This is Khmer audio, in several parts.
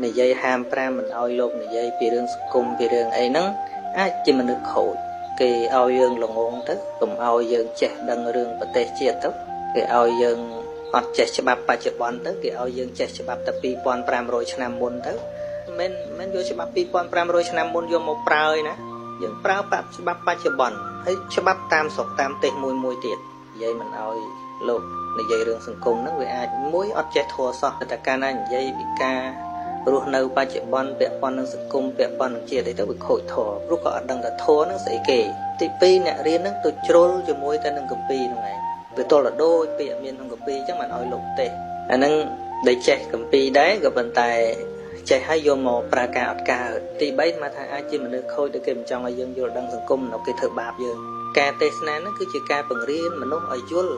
និយាយហាម5មិនឲ្យលោកនិយាយពីរឿងសង្គមពីរឿងអីហ្នឹងអាចជាមនុស្សខូចគេឲ្យយើងល្ងងទៅកុំឲ្យយើងចេះដឹងរឿងប្រទេសជាតិទៅគេឲ្យយើងអត់ចេះច្បាប់បច្ចុប្បន្នទៅគេឲ្យយើងចេះច្បាប់តែ2500ឆ្នាំមុនទៅមិនយកច្បាប់2500ឆ្នាំមុនយកមកប្រើឯណាយើងប្រើច្បាប់បច្ចុប្បន្នហើយច្បាប់តាមស្រុកតាមប្រទេសមួយទៀតនិយាយមិនឲ្យលោកនិយាយរឿងសង្គមហ្នឹងវាអាចមួយអត់ចេះធัวសោះតែកាលណានិយាយពីការរស់នៅបច្ចុប្បន្នពាក់ព័ន្ធនឹងសង្គមពាក់ព័ន្ធនឹងជាតិអីទៅវាខូចធម៌ព្រោះក៏អត់ដឹងថាធម៌ហ្នឹងស្អីគេទី2អ្នករៀនហ្នឹងទៅជ្រុលជាមួយតែនឹងកម្ពីហ្នឹងឯងវាទល់តែដូចពាក្យមានក្នុងកម្ពីអញ្ចឹងមិនឲ្យលោកទេអាហ្នឹងដែលចេះកម្ពីដែរក៏ប៉ុន្តែចេះឲ្យយកមកប្រើការអត់កើតទី3មកថាអាចជាមនុស្សខូចដែលគេមិនចង់ឲ្យយើងយល់ដឹងសង្គមនៅគេធ្វើបាបយើងការទេសនាហ្នឹងគឺជាការបង្រៀនមនុស្សឲ្យយល់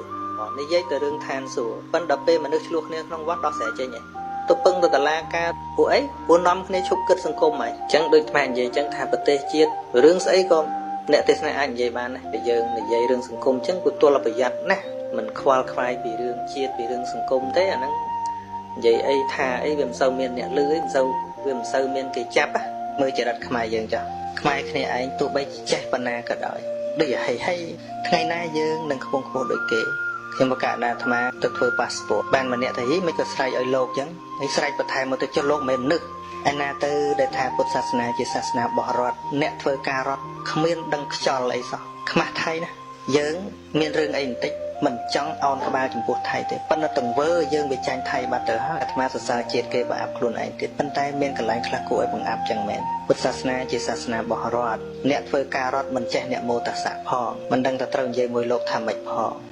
និយាយទៅរឿងឋានសួគ៌ប៉ុន្តែពេលមនុស្សឆ្លោះគ្នាក្នុងវត្តដោះស្រាយចេញឯងទៅពឹងទៅតឡាការពួកអីពួកនាំគ្នាឈប់គិតសង្គមហើយអញ្ចឹងដូចថ្មនិយាយអញ្ចឹងថាប្រទេសជាតិរឿងស្អីក៏អ្នកទេសនាអាចនិយាយបានដែរតែយើងនិយាយរឿងសង្គមអញ្ចឹងគឺទល់ប្រយ័ត្នណាស់មិនខ្វល់ខ្វាយពីរឿងជាតិពីរឿងសង្គមទេអាហ្នឹងនិយាយអីថាអីវាមិនសូវមានអ្នកលឺអីវាមិនសូវមានគេចាប់មើលចរិតខ្មែរយើងចាស់ខ្មែរគ្នាឯងទោះបីចេះប៉ុណ្ណាក៏ដោយដូចហីថ្ងៃណាយើងនឹងខ្ពង់ខ្ពស់ដូចគេខ្ញុំបកណាអាត្មាទៅធ្វើប៉ាសពតបានម្នាក់ទៅហីមិនក៏ស្រែកឲ្យលោកចឹងហើយស្រែកបន្ថែមមកទៅចុះលោកមិននឹកឯណាទៅដែលថាពុទ្ធសាសនាជាសាសនាបោះរដ្ឋអ្នកធ្វើការរដ្ឋគ្មានដឹងខ្យល់អីសោះខ្មាស់ថៃណាយើងមានរឿងអីបន្តិចមិនចង់អោនក្បាលចំពោះថៃទេប៉ុន្តែទង្វើយើងវាចាញ់ថៃបាត់ទៅហើយអាត្មាសរសើរជាតិគេបើអាប់ខ្លួនឯងទៀតប៉ុន្តែមានកន្លែងខ្លះគួរឲ្យបង្អាប់ចឹងមែនពុទ្ធសាសនាជាសាសនាបោះរដ្ឋអ្នកធ្វើការរដ្ឋមិនចេះអ្នកមោទសៈផងមិនដឹងតែត្រូវនិយាយមួយលោកថាម៉េចផង